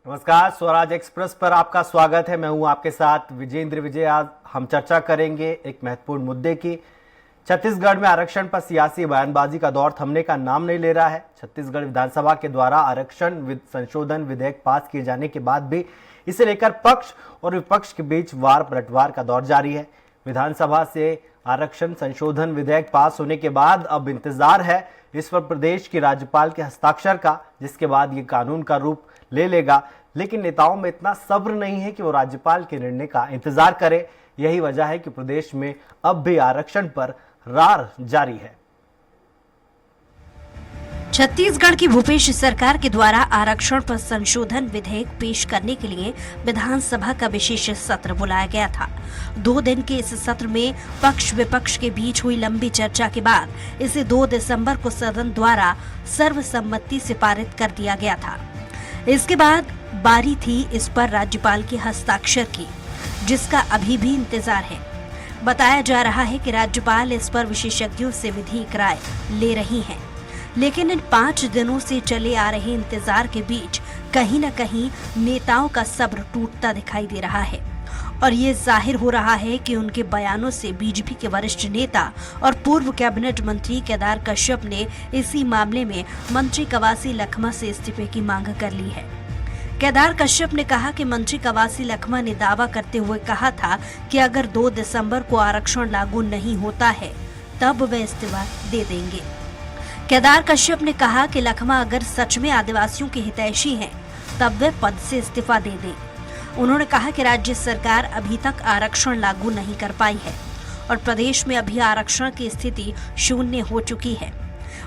नमस्कार, स्वराज एक्सप्रेस पर आपका स्वागत है। मैं हूं आपके साथ विजेंद्र विजय। आज हम चर्चा करेंगे एक महत्वपूर्ण मुद्दे की। छत्तीसगढ़ में आरक्षण पर सियासी बयानबाजी का दौर थमने का नाम नहीं ले रहा है। छत्तीसगढ़ विधानसभा के द्वारा आरक्षण संशोधन विधेयक पास किए जाने के बाद भी इसे लेकर पक्ष और विपक्ष के बीच वार पलटवार का दौर जारी है। विधानसभा से आरक्षण संशोधन विधेयक पास होने के बाद अब इंतजार है इस पर प्रदेश के राज्यपाल के हस्ताक्षर का, जिसके बाद ये कानून का रूप ले लेगा। लेकिन नेताओं में इतना सब्र नहीं है कि वो राज्यपाल के निर्णय का इंतजार करें। यही वजह है कि प्रदेश में अब भी आरक्षण पर रार जारी है। छत्तीसगढ़ की भूपेश सरकार के द्वारा आरक्षण पर संशोधन विधेयक पेश करने के लिए विधानसभा का विशेष सत्र बुलाया गया था। 2 दिन के इस सत्र में पक्ष विपक्ष के बीच हुई लंबी चर्चा के बाद इसे 2 दिसंबर को सदन द्वारा सर्वसम्मति से पारित कर दिया गया था। इसके बाद बारी थी इस पर राज्यपाल के हस्ताक्षर की, जिसका अभी भी इंतजार है। बताया जा रहा है कि राज्यपाल इस पर विशेषज्ञों से विधिक राय ले रही हैं। लेकिन इन 5 दिनों से चले आ रहे इंतजार के बीच कहीं न कहीं नेताओं का सब्र टूटता दिखाई दे रहा है और ये जाहिर हो रहा है कि उनके बयानों से बीजेपी के वरिष्ठ नेता और पूर्व कैबिनेट मंत्री केदार कश्यप ने इसी मामले में मंत्री कवासी लखमा से इस्तीफे की मांग कर ली है। केदार कश्यप ने कहा कि मंत्री कवासी लखमा ने दावा करते हुए कहा था कि अगर 2 दिसंबर को आरक्षण लागू नहीं होता है तब वे इस्तीफा दे देंगे। केदार कश्यप ने कहा कि लखमा अगर सच में आदिवासियों के हितैषी हैं, तब वे पद से इस्तीफा दे दें। उन्होंने कहा कि राज्य सरकार अभी तक आरक्षण लागू नहीं कर पाई है और प्रदेश में अभी आरक्षण की स्थिति शून्य हो चुकी है।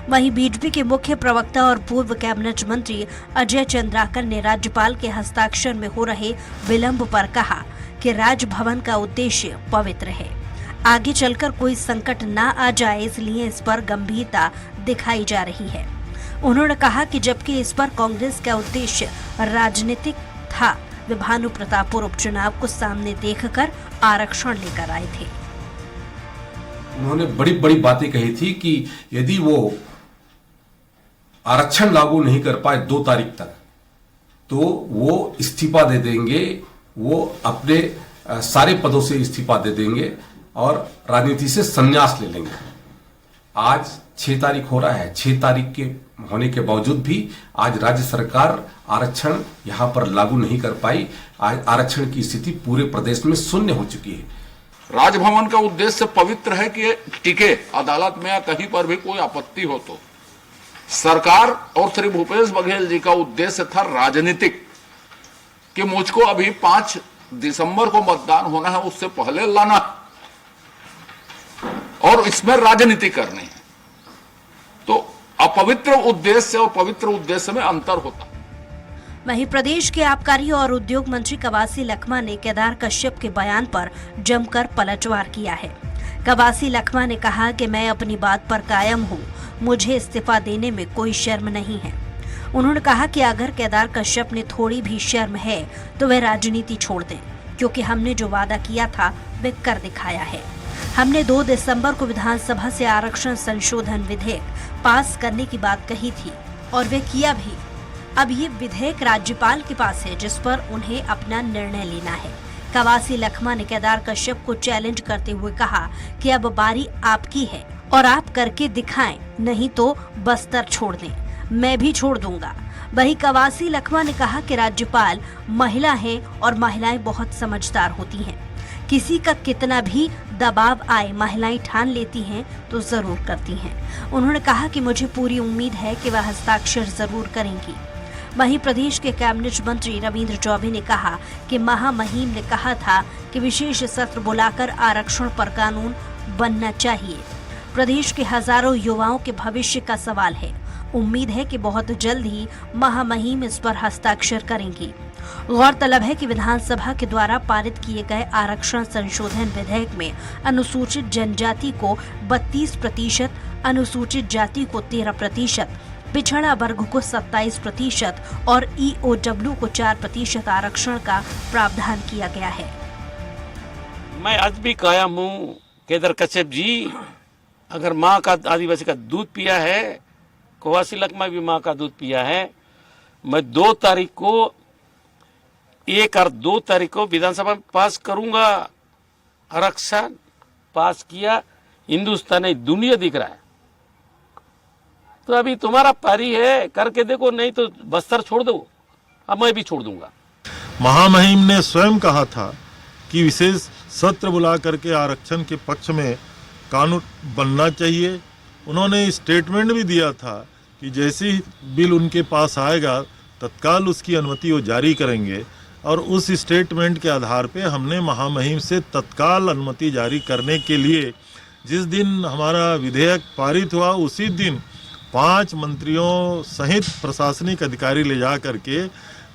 वहीं बीजेपी के मुख्य प्रवक्ता और पूर्व कैबिनेट मंत्री अजय चंद्राकर ने राज्यपाल के हस्ताक्षर में हो रहे विलंब पर कहा कि राजभवन का उद्देश्य पवित्र है, आगे चलकर कोई संकट न आ जाए, इसलिए इस पर गंभीरता दिखाई जा रही है। उन्होंने कहा कि जबकि इस पर कांग्रेस का उद्देश्य राजनीतिक था, वे भानु प्रतापपुर उपचुनाव को सामने देखकर आरक्षण लेकर आए थे। उन्होंने बड़ी बड़ी बातें कही थी कि यदि वो आरक्षण लागू नहीं कर पाए 2 तारीख तक, तो वो इस्तीफा दे देंगे, वो अपने सारे पदों से इस्तीफा दे देंगे और राजनीति से संन्यास ले लेंगे। आज 6 तारीख हो रहा है। 6 तारीख के होने के बावजूद भी आज राज्य सरकार आरक्षण यहां पर लागू नहीं कर पाई। आज आरक्षण की स्थिति पूरे प्रदेश में शून्य हो चुकी है। राजभवन का उद्देश्य पवित्र है कि टिके, अदालत में या कहीं पर भी कोई आपत्ति हो तो। सरकार और श्री भूपेश बघेल जी का उद्देश्य था राजनीतिक, कि मुझको अभी 5 दिसंबर को मतदान होना है, उससे पहले लाना और इसमें राजनीति करनी है। तो अपवित्र उद्देश्य और पवित्र उद्देश्य में अंतर होता है। वहीं प्रदेश के आबकारी और उद्योग मंत्री कवासी लखमा ने केदार कश्यप के बयान पर जमकर पलटवार किया है। कवासी लखमा ने कहा कि मैं अपनी बात पर कायम हूं, मुझे इस्तीफा देने में कोई शर्म नहीं है। उन्होंने कहा कि अगर केदार कश्यप ने थोड़ी भी शर्म है तो वे राजनीति छोड़ दें, क्योंकि हमने जो वादा किया था वे कर दिखाया है। हमने 2 दिसंबर को विधानसभा से आरक्षण संशोधन विधेयक पास करने की बात कही थी और वे किया भी। अब ये विधेयक राज्यपाल के पास है, जिस पर उन्हें अपना निर्णय लेना है। कवासी लखमा ने केदार कश्यप को चैलेंज करते हुए कहा कि अब बारी आपकी है और आप करके दिखाएं, नहीं तो बस्तर छोड़ दें, मैं भी छोड़ दूंगा। वहीं कवासी लखमा ने कहा कि राज्यपाल महिला है और महिलाएं बहुत समझदार होती हैं। किसी का कितना भी दबाव आए, महिलाएं ठान लेती हैं तो जरूर करती हैं। उन्होंने कहा कि मुझे पूरी उम्मीद है कि वह हस्ताक्षर जरूर करेंगी। वहीं प्रदेश के कैबिनेट मंत्री रविंद्र चौबे ने कहा कि महामहिम ने कहा था कि विशेष सत्र बुलाकर आरक्षण पर कानून बनना चाहिए। प्रदेश के हजारों युवाओं के भविष्य का सवाल है। उम्मीद है कि बहुत जल्द ही महामहिम इस पर हस्ताक्षर करेंगी। गौरतलब है कि विधानसभा के द्वारा पारित किए गए आरक्षण संशोधन विधेयक में अनुसूचित जनजाति को 32%, अनुसूचित जाति को 13%, पिछड़ा वर्ग को 27% और EOW को 4% आरक्षण का प्रावधान किया गया है। मैं आज भी कायम हूँ केदार कश्यप जी, अगर माँ का आदिवासी का दूध पिया है, कवासी लखमा भी माँ का दूध पिया है। मैं 2 तारीख को 1 और 2 तारीख को विधानसभा में पास करूंगा। आरक्षण पास किया, हिंदुस्तान नहीं दुनिया दिख रहा है। तो अभी तुम्हारा पारी है, करके देखो, नहीं तो बस्तर छोड़ दो। अब मैं भी छोड़ दूंगा। महामहिम ने स्वयं कहा था कि विशेष सत्र बुला करके आरक्षण के पक्ष में कानून बनना चाहिए। उन्होंने स्टेटमेंट भी दिया था कि जैसे ही बिल उनके पास आएगा तत्काल उसकी अनुमति वो जारी करेंगे, और उस स्टेटमेंट के आधार पे हमने महामहिम से तत्काल अनुमति जारी करने के लिए जिस दिन हमारा विधेयक पारित हुआ उसी दिन 5 मंत्रियों सहित प्रशासनिक अधिकारी ले जा करके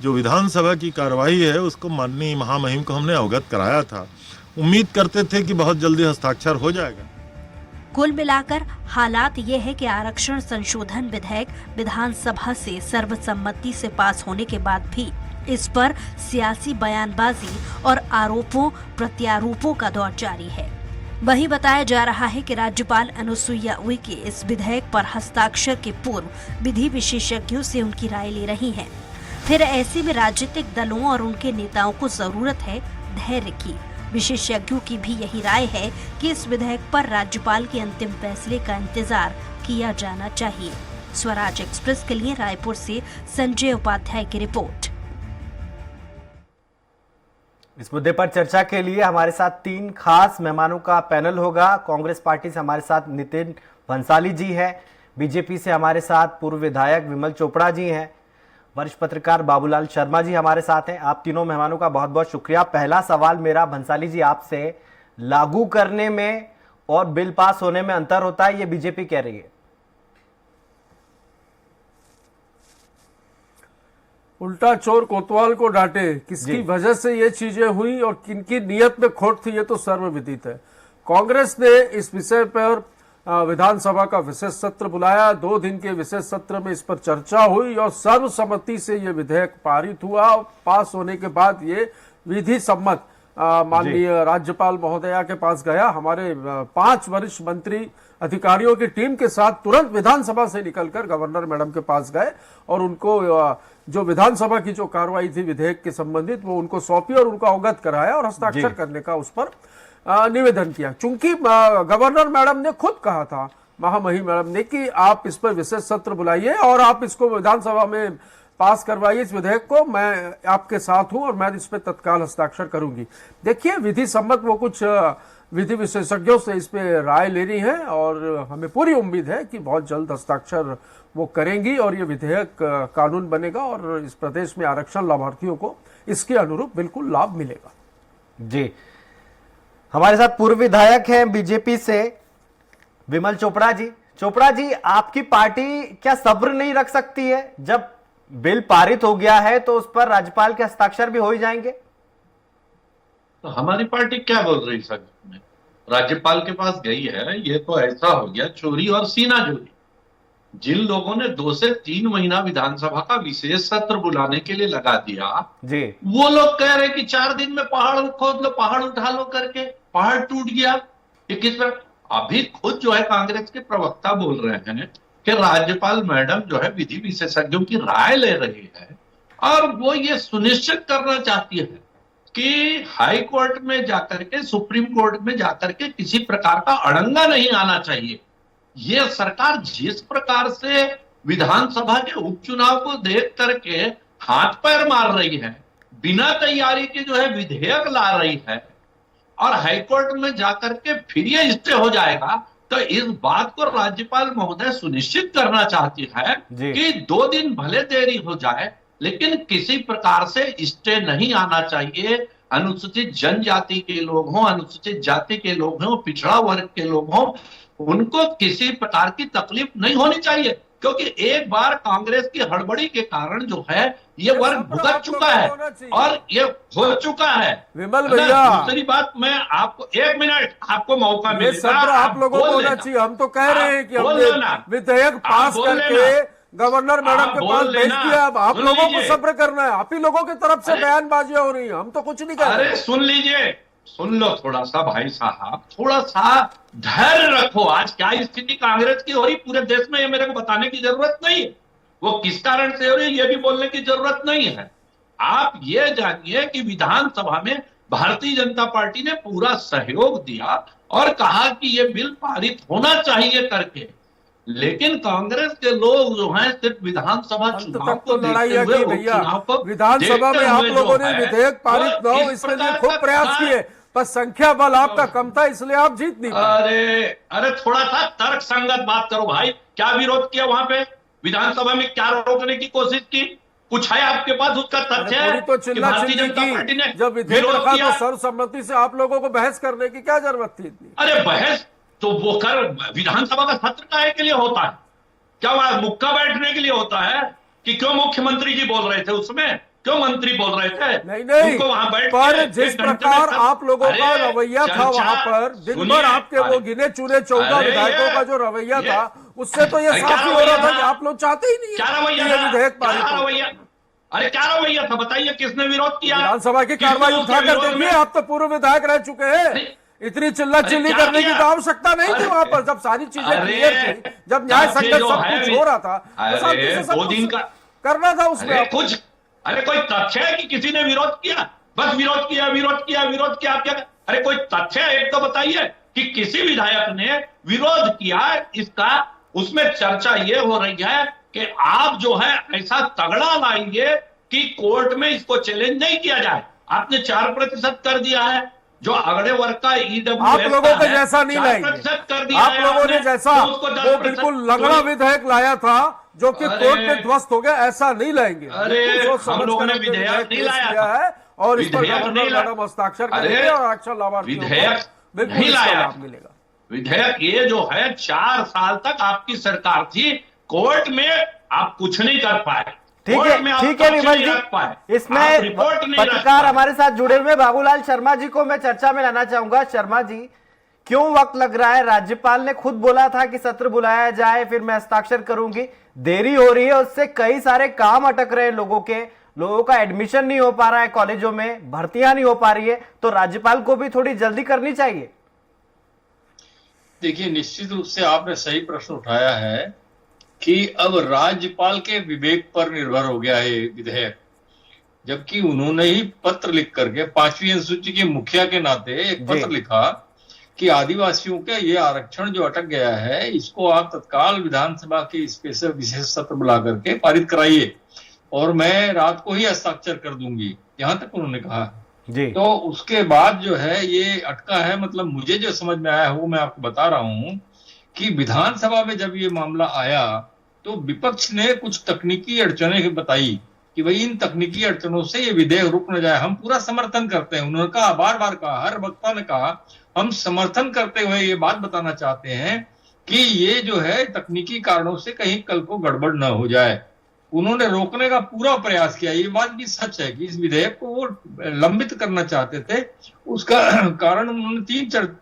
जो विधानसभा की कार्रवाई है उसको माननीय महामहिम को हमने अवगत कराया था। उम्मीद करते थे कि बहुत जल्दी हस्ताक्षर हो जाएगा। कुल मिलाकर हालात ये है कि आरक्षण संशोधन विधेयक विधानसभा से सर्वसम्मति से पास होने के बाद भी इस पर सियासी बयानबाजी और आरोपों प्रत्यारोपों का दौर जारी है। वहीं बताया जा रहा है कि राज्यपाल अनुसुईया उइके इस विधेयक पर हस्ताक्षर के पूर्व विधि विशेषज्ञों से उनकी राय ले रही हैं। फिर ऐसे में राजनीतिक दलों और उनके नेताओं को जरूरत है धैर्य की। विशेषज्ञों की भी यही राय है कि इस विधेयक पर राज्यपाल के अंतिम फैसले का इंतजार किया जाना चाहिए। स्वराज एक्सप्रेस के लिए रायपुर से संजय उपाध्याय की रिपोर्ट। इस मुद्दे पर चर्चा के लिए हमारे साथ 3 खास मेहमानों का पैनल होगा। कांग्रेस पार्टी से हमारे साथ नितिन भंसाली जी हैं, बीजेपी से हमारे साथ पूर्व विधायक विमल चोपड़ा जी हैं, वरिष्ठ पत्रकार बाबूलाल शर्मा जी हमारे साथ हैं। आप तीनों मेहमानों का बहुत बहुत शुक्रिया। पहला सवाल मेरा भंसाली जी आपसे, लागू करने में और बिल पास होने में अंतर होता है, ये बीजेपी कह रही है। उल्टा चोर कोतवाल को डांटे, किसकी वजह से ये चीजें हुई और किनकी नीयत में खोट थी, ये तो सर्वविदित है। कांग्रेस ने इस विषय पर विधानसभा का विशेष सत्र बुलाया। 2 दिन के विशेष सत्र में इस पर चर्चा हुई और सर्वसम्मति से ये विधेयक पारित हुआ। पास होने के बाद ये विधि सम्मत माननीय राज्यपाल महोदया के पास गया। हमारे 5 वरिष्ठ मंत्री अधिकारियों की टीम के साथ तुरंत विधानसभा से निकलकर गवर्नर मैडम के पास गए और उनको जो विधानसभा की जो कार्रवाई थी विधेयक के संबंधित वो उनको सौंपी और उनको अवगत कराया और हस्ताक्षर करने का उस पर निवेदन किया। चूंकि गवर्नर मैडम ने खुद कहा था, महामहिम मैडम ने, कि आप इस पर विशेष सत्र बुलाइए और आप इसको विधानसभा में पास करवाइए इस विधेयक को, मैं आपके साथ हूं और मैं इस पर तत्काल हस्ताक्षर करूंगी। देखिए, विधि सम्मत वो कुछ विधि विशेषज्ञों से इस पे राय ले रही है और हमें पूरी उम्मीद है कि बहुत जल्द हस्ताक्षर वो करेंगी और ये विधेयक कानून बनेगा और इस प्रदेश में आरक्षण लाभार्थियों को इसके अनुरूप बिल्कुल लाभ मिलेगा। जी, हमारे साथ पूर्व विधायक हैं बीजेपी से विमल चोपड़ा जी। चोपड़ा जी, आपकी पार्टी क्या सब्र नहीं रख सकती है? जब बिल पारित हो गया है तो उस पर राज्यपाल के हस्ताक्षर भी हो ही जाएंगे। तो हमारी पार्टी क्या बोल रही सर? राज्यपाल के पास गई है, ये तो ऐसा हो गया चोरी और सीनाजोरी। जिन लोगों ने 2 से 3 महीना विधानसभा का विशेष सत्र बुलाने के लिए लगा दिया जी, वो लोग कह रहे कि 4 दिन में पहाड़ खोद लो, पहाड़ उठा लो करके, पहाड़ टूट गया। ये किस पर? अभी खुद जो है कांग्रेस के प्रवक्ता बोल रहे हैं कि राज्यपाल मैडम जो है विधि विशेषज्ञों की राय ले रही है और वो ये सुनिश्चित करना चाहती है कि हाई कोर्ट में जाकर के, सुप्रीम कोर्ट में जाकर के किसी प्रकार का अड़ंगा नहीं आना चाहिए। ये सरकार जिस प्रकार से विधानसभा के उपचुनाव को देख करके हाथ पैर मार रही है, बिना तैयारी के जो है विधेयक ला रही है और हाईकोर्ट में जाकर के फिर ये स्टे हो जाएगा, तो इस बात को राज्यपाल महोदय सुनिश्चित करना चाहती है कि 2 दिन भले देरी हो जाए लेकिन किसी प्रकार से स्टे नहीं आना चाहिए। अनुसूचित जनजाति के लोग हों, अनुसूचित जाति के लोग हों, पिछड़ा वर्ग के लोग हों, उनको किसी प्रकार की तकलीफ नहीं होनी चाहिए, क्योंकि एक बार कांग्रेस की हड़बड़ी के कारण जो है ये वर्ग भुगत चुका है और ये हो चुका है। विमल भैया, दूसरी बात, मैं आपको 1 मिनट आपको मौका मिलेगा, आप लोगों को होना चाहिए। हम तो कह रहे हैं कि हमने विधेयक पास करके गवर्नर मैडम के पास भेज दिया, अब आप लोगों को सब्र करना है। आप ही लोगों की तरफ से बयानबाजियां हो रही हैं, हम तो कुछ नहीं कर रहे। अरे सुन लीजिए, सुन लो थोड़ा सा भाई साहब, थोड़ा सा धैर्य रखो। आज क्या स्थिति कांग्रेस की हो रही पूरे देश में, ये मेरे को बताने की जरूरत नहीं है। वो किस कारण से हो रही है ये भी बोलने की जरूरत नहीं है। आप ये जानिए कि विधानसभा में भारतीय जनता पार्टी ने पूरा सहयोग दिया और कहा कि ये बिल पारित होना चाहिए करके, लेकिन कांग्रेस के लोग जो हैं सिर्फ विधानसभा अंत चुनाव तक को तो लड़ाई देखते है हुए कि भैया उपचुनाव को विधानसभा में देखते आप हुए लोगों जो ने है, विधेयक पारित वो न हो इस इसके लिए प्रकार खूब का प्रयास था। किए, पर संख्या बल आपका कम था इसलिए आप जीत नहीं पाए। अरे थोड़ा सा तर्क संगत बात करो भाई। क्या विरोध किया वहां पे विधानसभा में? क्या रोकने की कोशिश की? कुछ है आपके पास उसका तथ्य है पूरी तो कि चिल्ला भारतीय चिल्ली जनता पार्टी ने की, जब विधेयक विरोध रखा किया? तो सर्वसम्मति से आप लोगों को बहस करने की क्या जरूरत थी इतनी? अरे बहस तो वो कर विधानसभा का सत्र काहे के लिए होता है? क्या वहां मुक्का बैठने के लिए होता है? कि क्यों मुख्यमंत्री जी बोल रहे थे उसमें? क्यों मंत्री बोल रहे थे? नहीं उनको वहां बैठ पर के जिस एक घंटे प्रकार में आप लोगों का अरे, रवैया था चर्चा, वहां पर दिन सुनिए, भर आपके वो अरे, गिने चुने 14 अरे विधायकों ये- का जो रवैया ये- था उससे तो ये अरे साफ क्या ही हो रहा रवैया था कि था? आप लोग चाहते ही नहीं क्या है रवैया कि ये था? विधेयक क्या पारित हो। रवैया? अरे क्या रवैया था बताइए, किसने विरोध किया? विधानसभा की किसने कार्रवाई उसके उठाकर विरोध देखिए, में- आप तो पूर्व विधायक रह चुके हैं। नहीं। इतनी चिल्ला अरे चिल्ली क्या करने की किया? तो आवश्यकता नहीं थी अरे- वहां पर, जब सारी चीजें अरे, क्लियर थी, जब न्याय तथ्य संगत जो सब है कुछ हो रहा था तो अरे, शांति से सब 2 दिन कुछ का करना था उसमें। अरे आपको। कुछ अरे कोई तथ्य है कि किसी ने विरोध किया? बस विरोध किया विरोध किया विरोध किया। आप क्या? अरे कोई तथ्य है एक तो बताइए कि किसी विधायक ने विरोध किया इसका? उसमें चर्चा ये हो रही है कि आप जो है ऐसा तगड़ा लाइए कि कोर्ट में इसको चैलेंज नहीं किया जाए। आपने 4% कर दिया है, जो अगड़े वर्ग का ईडब्ल्यू आप लोगों को जैसा नहीं लाएंगे। कर दिया आप है लोगों ने आपने, जैसा तो उसको वो 10% बिल्कुल लंगड़ा विधेयक लाया था जो कि अरे- कोर्ट में ध्वस्त हो गया, ऐसा नहीं लाएंगे। अरे, बिल्कुल सोच हम समझ लोगों कर ने हमने विधेयक नहीं पेश लाया किया था। है और इस पर विधेयक गवर्नर नहीं लाया। मैडम हस्ताक्षर अरे, करेंगे और अक्षर लाभार्थियों विधेयक को बिल्कुल नहीं इसका लाया। लाभ मिलेगा। विधेयक ये जो है 4 साल तक आपकी सरकार थी, कोर्ट में आप कुछ नहीं कर पाए। ठीक कोर्ट में है आप ठीक है पक्ष विमल नहीं रख पाए। जी, आप इसमें रिपोर्ट नहीं रख पत्रकार पाए। हमारे साथ जुड़े हुए बाबूलाल शर्मा जी को मैं चर्चा में लाना चाहूंगा। शर्मा जी, क्यों वक्त लग रहा है? राज्यपाल ने खुद बोला था कि सत्र बुलाया जाए फिर मैं हस्ताक्षर करूंगी, देरी हो रही है, उससे कई सारे काम अटक रहे हैं लोगों का एडमिशन नहीं हो पा रहा है, कॉलेजों में भर्तियां नहीं हो पा रही है, तो राज्यपाल को भी थोड़ी जल्दी करनी चाहिए। देखिए, निश्चित रूप से आपने सही प्रश्न उठाया है कि अब राज्यपाल के विवेक पर निर्भर हो गया है विधेयक, जबकि उन्होंने ही पत्र लिख करके 5वीं अनुसूची के मुखिया के नाते एक पत्र लिखा कि आदिवासियों का ये आरक्षण जो अटक गया है इसको आप तत्काल विधानसभा के स्पेशल विशेष सत्र बुला करके पारित कराइए और मैं रात को ही हस्ताक्षर कर दूंगी, यहां तक उन्होंने कहा जी। तो उसके बाद जो है ये अटका है। मतलब मुझे जो समझ में आया है वो मैं आपको बता रहा हूं कि विधानसभा में जब ये मामला आया तो विपक्ष ने कुछ तकनीकी अड़चनें बताई कि भाई इन तकनीकी अड़चनों से ये विधेयक रुक न जाए, हम पूरा समर्थन करते हैं। उन्होंने कहा, बार बार कहा, हर वक्ता ने कहा, हम समर्थन करते हुए ये बात बताना चाहते हैं कि ये जो है तकनीकी कारणों से कहीं कल को गड़बड़ न हो जाए। उन्होंने रोकने का पूरा प्रयास किया। ये बात भी सच है कि इस विधेयक को वो लंबित करना चाहते थे। उसका कारण उन्होंने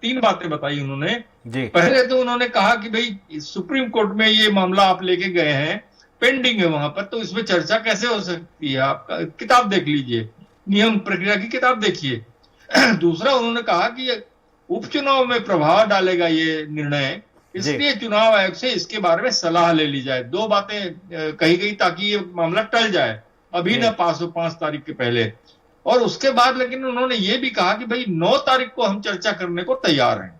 तीन बातें बताई उन्होंने जी। पहले तो उन्होंने कहा कि भाई सुप्रीम कोर्ट में ये मामला आप लेके गए हैं, पेंडिंग है वहां पर, तो इसमें चर्चा कैसे हो सकती है? आप किताब देख लीजिए, नियम प्रक्रिया की किताब देखिए। दूसरा उन्होंने कहा कि उपचुनाव में प्रभाव डालेगा ये निर्णय, इसलिए चुनाव आयोग से इसके बारे में सलाह ले ली जाए। 2 बातें कही गई ताकि ये मामला टल जाए, अभी न पास हो 5 तारीख के पहले। और उसके बाद लेकिन उन्होंने ये भी कहा कि भाई 9 तारीख को हम चर्चा करने को तैयार हैं।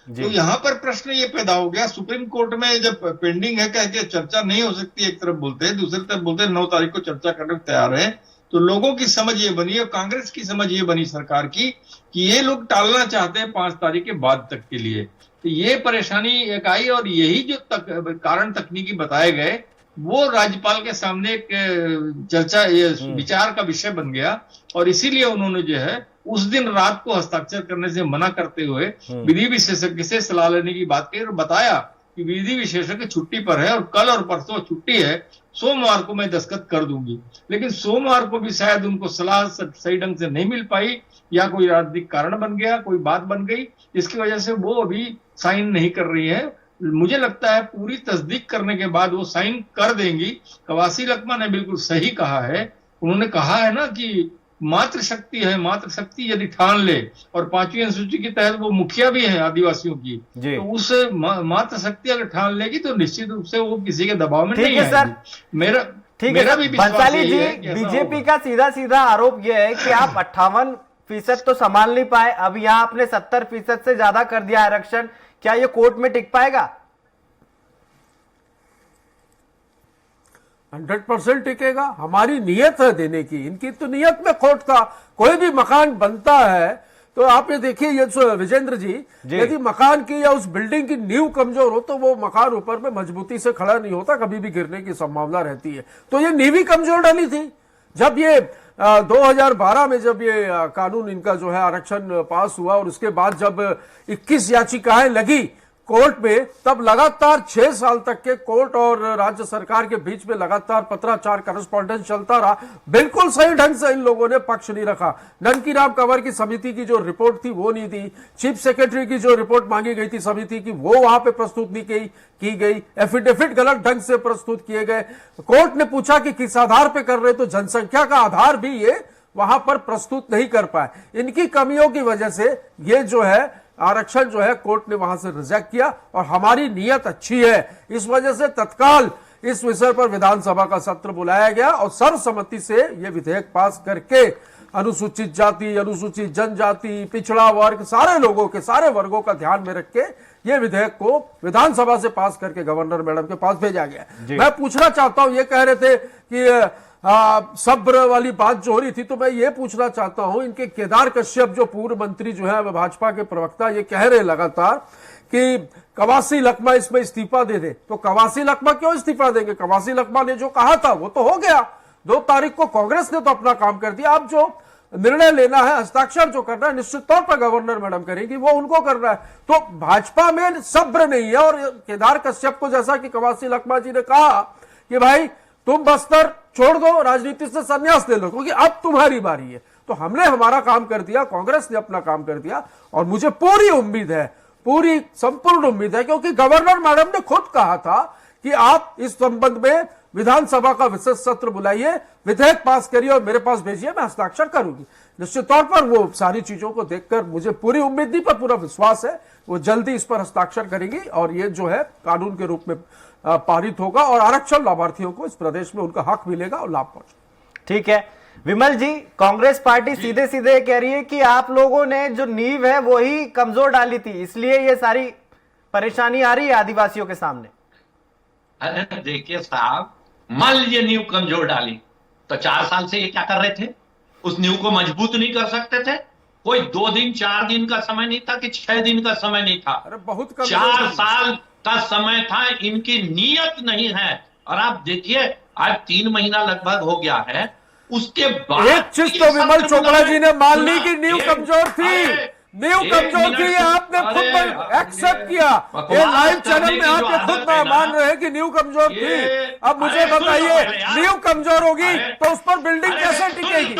तो यहां पर प्रश्न ये पैदा हो गया, सुप्रीम कोर्ट में जब पेंडिंग है कह के चर्चा नहीं हो सकती, एक तरफ बोलते हैं, दूसरी तरफ बोलते हैं 9 तारीख को चर्चा करने को तैयार है। तो लोगों की समझ ये बनी और कांग्रेस की समझ ये बनी सरकार की कि ये लोग टालना चाहते हैं 5 तारीख के बाद तक के लिए। तो ये परेशानी एक आई और यही जो कारण तकनीकी बताए गए वो राज्यपाल के सामने एक चर्चा विचार का विषय बन गया और इसीलिए उन्होंने जो है उस दिन रात को हस्ताक्षर करने से मना करते हुए विधि विशेषज्ञ से सलाह लेने की बात कही और बताया कि विधि विशेषज्ञ छुट्टी पर है और कल और परसों छुट्टी है, सोमवार को मैं दस्तखत कर दूंगी। लेकिन सोमवार को भी शायद उनको सलाह सही ढंग से नहीं मिल पाई या कोई राजनीतिक कारण बन गया, कोई बात बन गई, इसकी वजह से वो अभी साइन नहीं कर रही है। मुझे लगता है पूरी तस्दीक करने के बाद वो साइन कर देंगी। कवासी लखमा ने बिल्कुल सही कहा है, उन्होंने कहा है ना कि मातृ शक्ति है, मातृ शक्ति यदि ठान ले, और 5वीं अनुसूची के तहत वो मुखिया भी है आदिवासियों की, तो उस मातृ शक्ति अगर ठान लेगी तो निश्चित रूप से वो किसी के दबाव में नहीं आएगी। ठीक मेरा है भी विश्वास बंसाली यही जी, है कि ऐसा बीजेपी होगा। का सीधा सीधा आरोप यह है कि आप 58% तो संभाल नहीं पाए, अब यहां आपने 70% से ज्यादा कर दिया आरक्षण, क्या ये कोर्ट में टिक पाएगा? 100% टिकेगा। हमारी नीयत है देने की, इनकी तो नीयत में खोट था। कोई भी मकान बनता है तो आप ये देखिए, ये विजेंद्र जी, यदि मकान की या उस बिल्डिंग की नींव कमजोर हो तो वो मकान ऊपर में मजबूती से खड़ा नहीं होता, कभी भी गिरने की संभावना रहती है। तो ये नींव ही कमजोर डाली थी। जब ये 2012 में जब ये कानून इनका जो है आरक्षण पास हुआ और उसके बाद जब 21 याचिकाएं लगी कोर्ट में, तब लगातार 6 साल तक के कोर्ट और राज्य सरकार के बीच में लगातार पत्राचार करस्पॉन्डेंस चलता रहा। बिल्कुल सही ढंग से इन लोगों ने पक्ष नहीं रखा। ननकीराम कंवर की समिति की जो रिपोर्ट थी वो नहीं दी, चीफ सेक्रेटरी की जो रिपोर्ट मांगी गई थी समिति की वो वहां पे प्रस्तुत नहीं की गई, एफिडेविट गलत ढंग से प्रस्तुत किए गए। कोर्ट ने पूछा कि किस आधार पर कर रहे, तो जनसंख्या का आधार भी ये वहां पर प्रस्तुत नहीं कर पाए। इनकी कमियों की वजह से ये जो है आरक्षण जो है कोर्ट ने वहां से रिजेक्ट किया, और हमारी नीयत अच्छी है, इस वजह से तत्काल इस विषय पर विधानसभा का सत्र बुलाया गया और सर्वसम्मति से यह विधेयक पास करके अनुसूचित जाति, अनुसूचित जनजाति, पिछड़ा वर्ग, सारे लोगों के, सारे वर्गों का ध्यान में रख के ये विधेयक को विधानसभा से पास करके गवर्नर मैडम के पास भेजा गया। मैं पूछना चाहता हूं, ये कह रहे थे कि सब्र वाली बात जो हो रही थी, तो मैं ये पूछना चाहता हूं, इनके केदार कश्यप जो पूर्व मंत्री जो है भाजपा के प्रवक्ता, ये कह रहे लगातार कि कवासी लखमा इसमें इस्तीफा दे दे। तो कवासी लखमा क्यों इस्तीफा देंगे? कवासी लखमा ने जो कहा था वो तो हो गया। 2 तारीख को कांग्रेस ने तो अपना काम कर दिया। अब जो निर्णय लेना है, हस्ताक्षर जो करना है, निश्चित तौर पर गवर्नर मैडम करेंगी, वो उनको करना है। तो भाजपा में सब्र नहीं है। और केदार कश्यप को, जैसा कि कवासी लखमा जी ने कहा कि भाई तुम बस्तर छोड़ दो, राजनीति से संन्यास ले लो, क्योंकि अब तुम्हारी बारी है। तो हमने हमारा काम कर दिया, कांग्रेस ने अपना काम कर दिया, और मुझे पूरी उम्मीद है, पूरी संपूर्ण उम्मीद है, क्योंकि गवर्नर मैडम ने खुद कहा था कि आप इस संबंध में विधानसभा का विशेष सत्र बुलाइए, विधेयक पास करिए और मेरे पास भेजिए, मैं हस्ताक्षर करूंगी। निश्चित तौर पर वो सारी चीजों को देखकर मुझे पूरी उम्मीद नहीं, पर पूरा विश्वास है वो जल्दी इस पर हस्ताक्षर करेंगी और ये जो है कानून के रूप में पारित होगा और आरक्षण लाभार्थियों को इस प्रदेश में उनका हक मिलेगा और लाभ पहुंचेगा। ठीक है विमल जी, कांग्रेस पार्टी सीधे सीधे कह रही है कि आप लोगों ने जो नींव है वो ही कमजोर डाली थी, इसलिए ये सारी परेशानी आ रही है आदिवासियों के सामने। अरे देखिए साहब, मान लीजिए नींव कमजोर डाली, तो 4 साल से ये क्या कर रहे थे? उस नींव को मजबूत नहीं कर सकते थे? कोई 2 दिन 4 दिन का समय नहीं था कि 6 दिन का समय नहीं था। अरे बहुत 4 साल का समय था। इनकी नीयत नहीं है। और आप देखिए आज 3 महीना लगभग हो गया है, उसके बाद एक चीज तो विमल चोपड़ा जी ने मान ली कि नींव कमजोर थी, नींव कमजोर थी, आपने खुद एक्सेप्ट किया। ये लाइव चैनल में आप ये खुद मान रहे हैं कि नींव कमजोर थी। अब मुझे बताइए, नींव कमजोर होगी तो उस पर बिल्डिंग कैसे टिकेगी?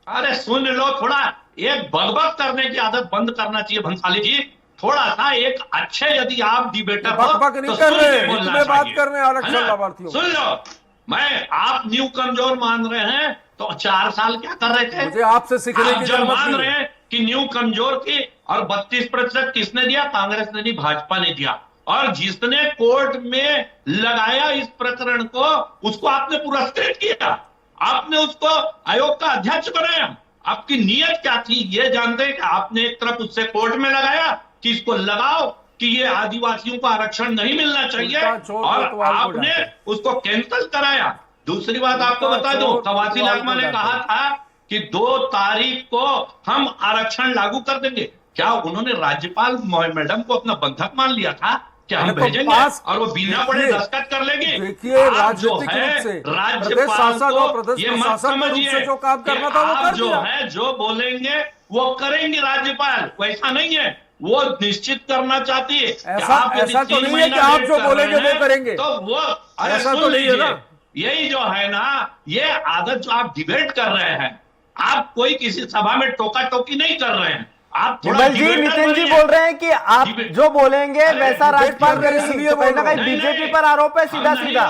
अरे सुन लो, थोड़ा एक बकबक करने की आदत बंद करना चाहिए भंसाली जी। थोड़ा सा एक अच्छे, यदि आप डिबेटर हो बकबक नहीं कर रहे, इसमें बात कर रहे हैं आरक्षण लाभार्थियों। सुन लो, मैं आप न्यू कमजोर मान रहे हैं तो 4 साल क्या कर रहे थे? मुझे आपसे सीखने की जब जरूरत मान नहीं रहे है। हैं कि न्यू कमजोर थी और 32% किसने दिया? कांग्रेस ने नहीं, भाजपा ने दिया। और जिसने कोर्ट में लगाया इस प्रकरण को, उसको आपने पुरस्कृत किया, आपने उसको आयोग का अध्यक्ष बनाया। आपकी नीयत क्या थी ये जानते हैं कि आपने एक तरफ उससे कोर्ट में लगाया कि इसको लगाओ कि ये आदिवासियों को आरक्षण नहीं मिलना चाहिए, और आपने उसको कैंसिल कराया। दूसरी बात आपको बता दूं, कवासी लखमा ने कहा था कि 2 तारीख को हम आरक्षण लागू कर देंगे। क्या उन्होंने राज्यपाल मैडम को अपना बंधक मान लिया था? क्या हम भेजेंगे और वो बिना पढ़े दस्तखत कर लेंगे? देखिए, राजनीतिक रूप से प्रदेश शासन और प्रदेश प्रशासन के रूप से जो काम करना था वो कर जो है, जो बोलेंगे वो करेंगे राज्यपाल। वैसा नहीं है, वो निश्चित करना चाहती है। ऐसा तो नहीं है कि आप जो बोलेंगे वो करेंगे, तो वो ऐसा तो नहीं है ना। यही जो है ना, ये आदत जो आप डिबेट कर रहे हैं, आप कोई किसी सभा में टोका टोकी नहीं कर रहे हैं। आप विमल जी, नितिन जी बोल रहे हैं कि आप जो बोलेंगे वैसा राज्यपाल करेंगे, तो कहीं ना कहीं बीजेपी पर आरोप है सीधा सीधा।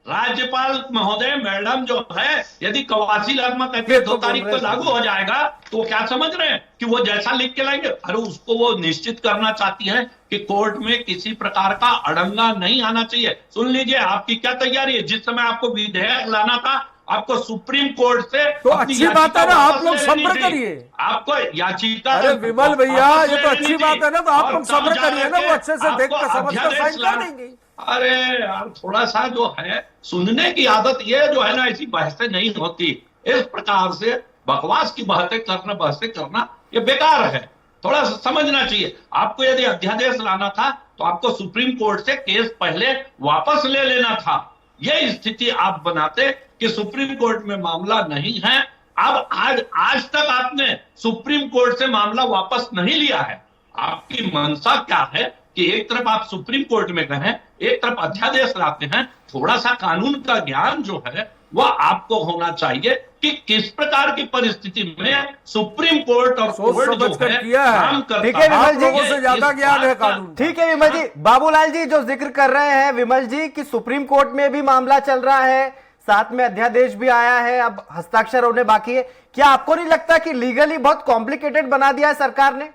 राज्यपाल महोदय मैडम जो है, यदि 82 लाख में कहते 2 तारीख को लागू हो जाएगा, तो वो क्या समझ रहे हैं कि वो जैसा लिख के लाएंगे? अरे उसको वो निश्चित करना चाहती है कि कोर्ट में किसी प्रकार का अड़ंगा नहीं आना चाहिए। सुन लीजिए, आपकी क्या तैयारी है? जिस समय आपको विधेयक लाना था, आपको सुप्रीम कोर्ट से तो अच्छी बात है ना, आप लोग सब्र करिए। आपको याचिका, अरे विमल भैया, ये तो अच्छी बात है ना, तो आप लोग सब्र करिए ना, वो अच्छे से देख कर समझ कर साइन कर देंगे। अरे यार, थोड़ा सा जो है सुनने की आदत, ये जो है ना, ऐसी बहसें नहीं होती। इस प्रकार से बकवास की बहसें करना ये बेकार है। थोड़ा सा समझना चाहिए। आपको यदि अध्यादेश लाना था तो आपको सुप्रीम कोर्ट से केस पहले वापस ले लेना था। यह स्थिति आप बनाते कि सुप्रीम कोर्ट में मामला नहीं है। अब आज तक आपने सुप्रीम कोर्ट से मामला वापस नहीं लिया है। आपकी मंशा क्या है कि एक तरफ आप सुप्रीम कोर्ट में गए, एक तरफ अध्यादेश लाते हैं। थोड़ा सा कानून का ज्ञान जो है वह आपको होना चाहिए कि किस प्रकार की परिस्थिति में सुप्रीम कोर्ट और कोर्ट जो है काम करता है। ठीक है विमल जी, लोगों से ज्यादा ज्ञान है कानून। ठीक है विमल जी। बाबूलाल जी जो जिक्र कर रहे हैं विमल जी कि सुप्रीम कोर्ट में भी मामला चल रहा है, साथ में अध्यादेश भी आया है, अब हस्ताक्षर होने बाकी है। क्या आपको नहीं लगता कि लीगली बहुत कॉम्प्लिकेटेड बना दिया है सरकार ने?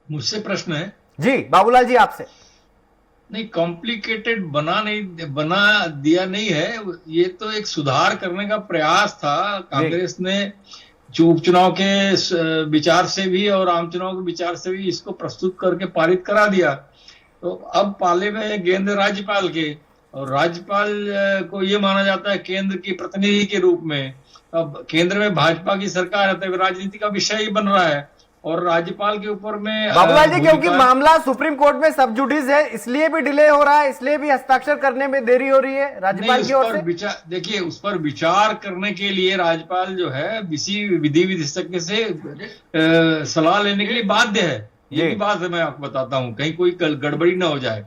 मुझसे प्रश्न है? जी बाबूलाल जी आपसे। नहीं, कॉम्प्लिकेटेड बना दिया नहीं है। ये तो एक सुधार करने का प्रयास था। कांग्रेस ने जो उपचुनाव के विचार से भी और आम चुनाव के विचार से भी इसको प्रस्तुत करके पारित करा दिया। तो अब पाले में गेंद राज्यपाल के, और राज्यपाल को ये माना जाता है केंद्र की प्रतिनिधि के रूप में। अब केंद्र में भाजपा की सरकार है तो राजनीति का विषय ही बन रहा है, और राज्यपाल के ऊपर में बाबूलाल जी क्योंकि मामला सुप्रीम कोर्ट में सब जुडिस है, इसलिए भी डिले हो रहा है, इसलिए भी हस्ताक्षर करने में देरी हो रही है राज्यपाल की ओर से। देखिए, उस पर विचार करने के लिए राज्यपाल जो है किसी विधि विशेषज्ञ से सलाह लेने के लिए बाध्य है। ये बात मैं आपको बताता हूँ, कहीं कोई गड़बड़ी ना हो जाए।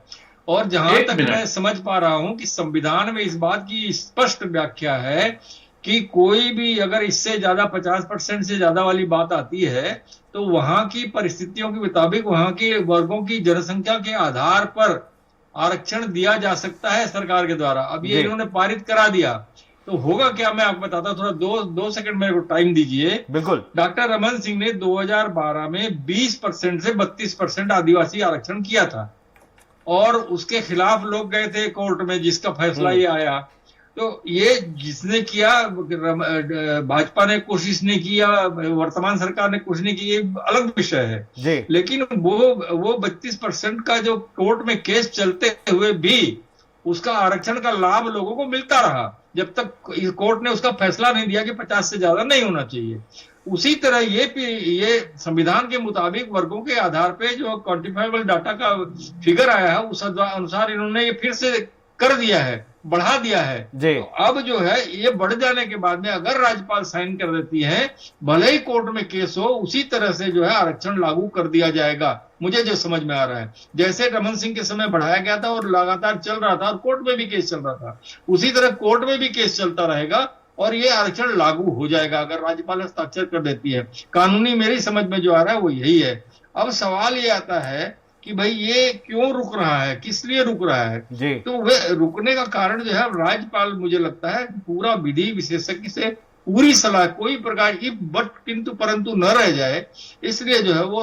और जहां तक मैं समझ पा रहा हूं कि संविधान में इस बात की स्पष्ट व्याख्या है कि कोई भी अगर इससे ज्यादा 50% से ज्यादा वाली बात आती है तो वहां की परिस्थितियों के मुताबिक वहां के वर्गों की जनसंख्या के आधार पर आरक्षण दिया जा सकता है सरकार के द्वारा। अब ये इन्होंने पारित करा दिया तो होगा क्या, मैं आपको बताता हूं। थोड़ा दो सेकंड मेरे को टाइम दीजिए। बिल्कुल। डॉक्टर रमन सिंह ने 2012 में 20% से 32% आदिवासी आरक्षण किया था, और उसके खिलाफ लोग गए थे कोर्ट में, जिसका फैसला ये आया। तो ये जिसने किया, भाजपा ने कोशिश नहीं किया, वर्तमान सरकार ने कोशिश नहीं की, ये अलग विषय है जी। लेकिन वो 32% का जो कोर्ट में केस चलते हुए भी उसका आरक्षण का लाभ लोगों को मिलता रहा, जब तक कोर्ट ने उसका फैसला नहीं दिया कि 50 से ज्यादा नहीं होना चाहिए। उसी तरह ये संविधान के मुताबिक वर्गों के आधार पे जो क्वांटिफाइबल डाटा का फिगर आया है उस अनुसार इन्होंने ये फिर से कर दिया है, बढ़ा दिया है। तो अब जो है ये बढ़ जाने के बाद में अगर राज्यपाल साइन कर देती है, भले ही कोर्ट में केस हो, उसी तरह से जो है आरक्षण लागू कर दिया जाएगा। मुझे जो समझ में आ रहा है, जैसे रमन सिंह के समय बढ़ाया गया था और लगातार चल रहा था और कोर्ट में भी केस चल रहा था, उसी तरह कोर्ट में भी केस चलता रहेगा और ये आरक्षण लागू हो जाएगा अगर राज्यपाल हस्ताक्षर कर देती है। कानूनी मेरी समझ में जो आ रहा है वो यही है। अब सवाल ये आता है कि भाई ये क्यों रुक रहा है, किस लिए रुक रहा है जी। तो वह रुकने का कारण जो है, राज्यपाल मुझे लगता है पूरा विधि विशेषज्ञ से पूरी सलाह, कोई प्रकार की बट किंतु परंतु न रह जाए, इसलिए जो है वो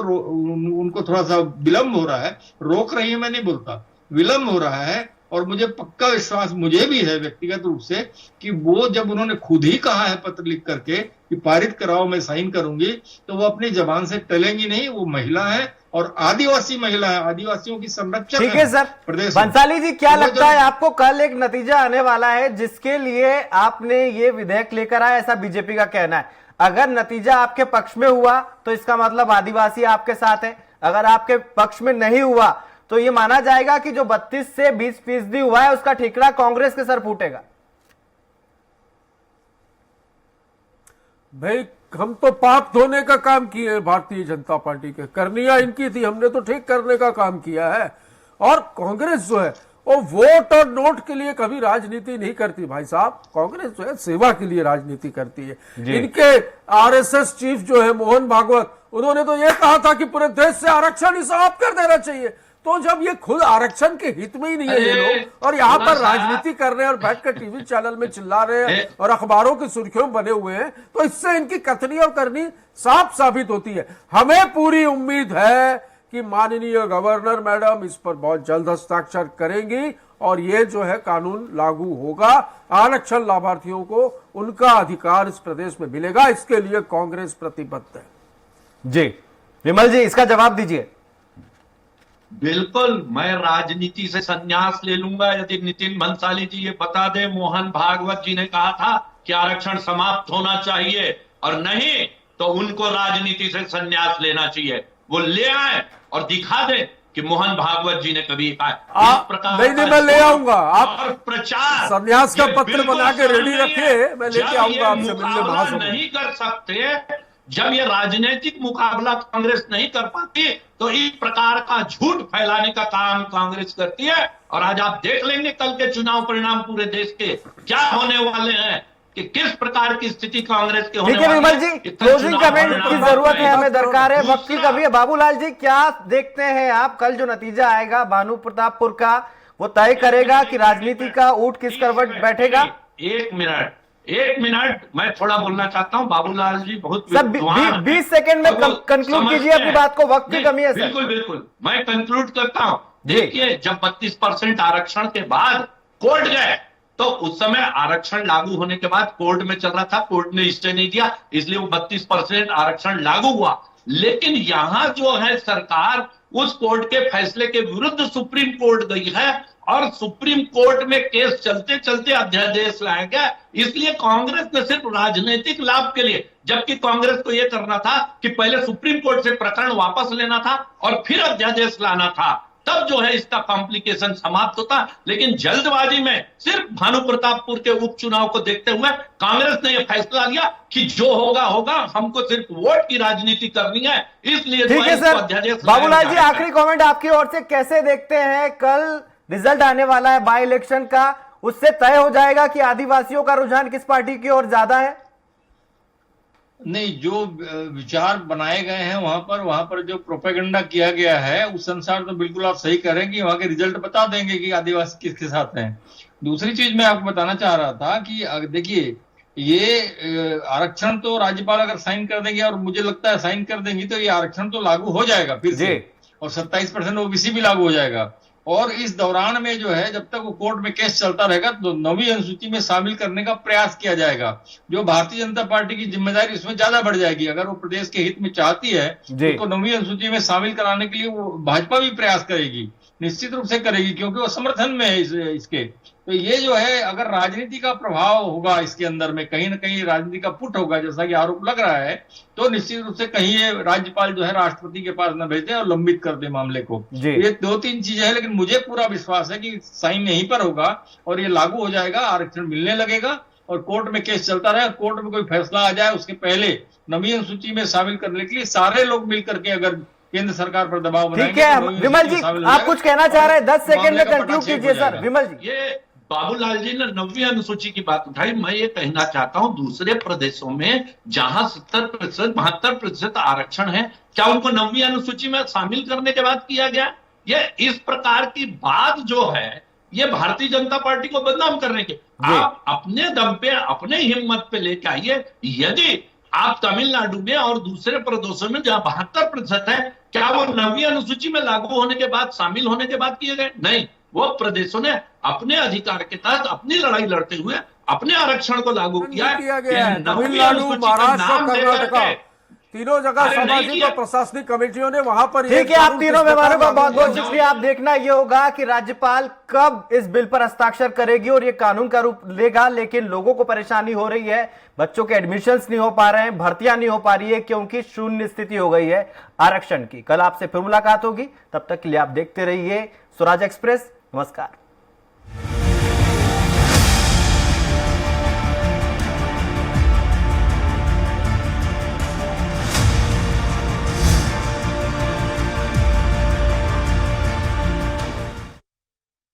उनको थोड़ा सा विलंब हो रहा है। रोक रही है मैं नहीं बोलता, विलंब हो रहा है। और मुझे पक्का विश्वास मुझे भी है व्यक्तिगत रूप से कि वो जब उन्होंने खुद ही कहा है पत्र लिख करके कि पारित कराओ, मैं साइन करूंगी, तो वो अपनी जबान से टलेंगी नहीं। वो महिला है और आदिवासी महिला है, आदिवासियों की संरक्षक। ठीक है सर। प्रदेश बंसाली जी क्या लगता है आपको, कल एक नतीजा आने वाला है जिसके लिए आपने ये विधेयक लेकर आए, ऐसा बीजेपी का कहना है। अगर नतीजा आपके पक्ष में हुआ तो इसका मतलब आदिवासी आपके साथ है, अगर आपके पक्ष में नहीं हुआ तो ये माना जाएगा कि जो 32 से 20% हुआ है उसका ठिकरा कांग्रेस के सर फूटेगा। भाई हम तो पाप धोने का काम किए भारतीय जनता पार्टी के, करनिया इनकी थी, हमने तो ठीक करने का काम किया है। और कांग्रेस जो है वो वोट और नोट के लिए कभी राजनीति नहीं करती भाई साहब। कांग्रेस जो है सेवा के लिए राजनीति करती है। इनके आरएसएस चीफ जो है मोहन भागवत, उन्होंने तो ये कहा था कि पूरे देश से आरक्षण ही समाप्त कर देना चाहिए। तो तो जब ये खुद आरक्षण के हित में ही नहीं है ये लोग, और यहाँ पर राजनीति कर रहे हैं और बैठकर टीवी चैनल में चिल्ला रहे हैं और अखबारों की सुर्खियों में बने हुए हैं, तो इससे इनकी कथनी और करनी साफ साबित होती है। हमें पूरी उम्मीद है कि माननीय गवर्नर मैडम इस पर बहुत जल्द हस्ताक्षर करेंगी और ये जो है कानून लागू होगा। आरक्षण लाभार्थियों को उनका अधिकार इस प्रदेश में मिलेगा, इसके लिए कांग्रेस प्रतिबद्ध है। जी विमल जी, इसका जवाब दीजिए। बिल्कुल, मैं राजनीति से संन्यास ले लूंगा यदि नितिन भंसाली जी ये बता दे मोहन भागवत जी ने कहा था कि आरक्षण समाप्त होना चाहिए, और नहीं तो उनको राजनीति से संन्यास लेना चाहिए। वो ले आए और दिखा दे कि मोहन भागवत जी ने कभी कहा। नहीं, मैं ले आऊंगा। आप प्रचार संन्यास का पत्र बना के रेडी रखिए, मैं लेके आऊंगा आपसे मिलने महासभा। नहीं कर सकते जब ये राजनीतिक मुकाबला कांग्रेस नहीं कर पाती, तो इस प्रकार का झूठ फैलाने का काम कांग्रेस करती है। और आज आप देख लेंगे कल के चुनाव परिणाम पूरे देश के क्या होने वाले हैं, कि किस प्रकार की स्थिति कांग्रेस के होने ठीक है विमल जी, क्लोजिंग कमेंट की जरूरत है, हमें दरकार है, वक्त की कमी है। बाबूलाल जी, क्या देखते हैं आप, कल जो नतीजा आएगा भानु प्रतापपुर का, वो तय करेगा कि राजनीति का ऊंट किस करवट बैठेगा? एक मिनट मैं थोड़ा बोलना चाहता हूं। बाबूलाल जी बहुत सब 20 सेकंड में कंक्लूड कीजिए अपनी बात को, वक्त की कमी है सर। बिल्कुल बिल्कुल, मैं कंक्लूड करता हूं। देखिए, जब 32% आरक्षण के बाद कोर्ट गए, तो उस समय आरक्षण लागू होने के बाद कोर्ट में चल रहा था, कोर्ट ने स्टे नहीं दिया, इसलिए वो 32% आरक्षण लागू हुआ। लेकिन यहां जो है सरकार उस कोर्ट के फैसले के विरुद्ध सुप्रीम कोर्ट गई है, और सुप्रीम कोर्ट में केस चलते चलते अध्यादेश लाया गया। इसलिए कांग्रेस ने सिर्फ राजनीतिक लाभ के लिए, जबकि कांग्रेस को यह करना था कि पहले सुप्रीम कोर्ट से प्रकरण वापस लेना था और फिर अध्यादेश लाना था, तब जो है इसका कॉम्प्लिकेशन समाप्त होता। लेकिन जल्दबाजी में सिर्फ भानु प्रतापपुर के उपचुनाव को देखते हुए कांग्रेस ने यह फैसला लिया कि जो होगा होगा, हमको सिर्फ वोट की राजनीति करनी है, इसलिए ठीक है सर। बाबूलाल जी, आखिरी कमेंट आपकी ओर से, कैसे देखते हैं कल रिजल्ट आने वाला है बाई इलेक्शन का, उससे तय हो जाएगा कि आदिवासियों का रुझान किस पार्टी की ओर ज्यादा है? नहीं, जो विचार बनाए गए हैं वहां पर जो प्रोपेगेंडा किया गया है उस अनुसार तो बिल्कुल आप सही कह रहे हैं कि वहां के रिजल्ट बता देंगे कि आदिवासी किसके साथ हैं। दूसरी चीज मैं आपको बताना चाह रहा था कि देखिए, ये आरक्षण तो राज्यपाल अगर साइन कर देंगे, और मुझे लगता है साइन कर देंगी, तो ये आरक्षण तो लागू हो जाएगा फिर से, और 27% ओबीसी भी लागू हो जाएगा। और इस दौरान में जो है, जब तक वो कोर्ट में केस चलता रहेगा, तो 9वीं अनुसूची में शामिल करने का प्रयास किया जाएगा, जो भारतीय जनता पार्टी की जिम्मेदारी उसमें ज्यादा बढ़ जाएगी। अगर वो प्रदेश के हित में चाहती है तो 9वीं अनुसूची में शामिल कराने के लिए वो भाजपा भी प्रयास करेगी, निश्चित रूप से करेगी, क्योंकि वो समर्थन में है इसके। तो ये जो है, अगर राजनीति का प्रभाव होगा इसके अंदर में, कहीं ना कहीं राजनीति का पुट होगा, जैसा कि आरोप लग रहा है, तो निश्चित रूप से कहीं ये राज्यपाल जो है राष्ट्रपति के पास न भेजे और लंबित कर दे मामले को। ये 2-3 चीजें हैं, लेकिन मुझे पूरा विश्वास है कि साइन यहीं पर होगा और ये लागू हो जाएगा, आरक्षण मिलने लगेगा, और कोर्ट में केस चलता रहे। कोर्ट में कोई फैसला आ जाए, उसके पहले 9वीं अनुसूची में शामिल करने के लिए सारे लोग मिलकर के अगर केंद्र सरकार पर दबाव बनाएंगे। ठीक है विमल जी, आप कुछ कहना चाह रहे हैं, 10 सेकंड में कंक्लूड कीजिए सर। विमल जी, ये बाबूलाल जी ने 9वीं अनुसूची की बात उठाई, मैं ये कहना चाहता हूं, दूसरे प्रदेशों में जहां 70%, 72% आरक्षण है, क्या उनको 9वीं अनुसूची में शामिल करने के बाद किया गया? ये इस प्रकार की बात जो है, ये भारतीय जनता पार्टी को बदनाम करने के, आप अपने दम पे, अपने हिम्मत पे लेके आइए। यदि आप तमिलनाडु में और दूसरे प्रदेशों में जहां 72% है, क्या वो 9वीं अनुसूची में लागू होने के बाद, शामिल होने के बाद किए गए? नहीं, वो प्रदेशों ने अपने अधिकार के तहत अपनी लड़ाई लड़ते हुए अपने आरक्षण को लागू किया गया है। तमिलनाडु, महाराष्ट्र, कर्नाटक, तीनों जगह सामाजिक और प्रशासनिक कमेटियों ने वहां पर। ठीक है, आप तीनों मेहमानों का बहुत बहुत शुक्रिया। आप देखना ये होगा कि राज्यपाल कब इस बिल पर हस्ताक्षर करेगी और ये कानून का रूप लेगा। लेकिन लोगों को परेशानी हो रही है, बच्चों के एडमिशंस नहीं हो पा रहे हैं, भर्तियां नहीं हो पा रही है, क्योंकि शून्य स्थिति हो गई है आरक्षण की। कल आपसे फिर मुलाकात होगी, तब तक के लिए आप देखते रहिए स्वराज एक्सप्रेस। नमस्कार।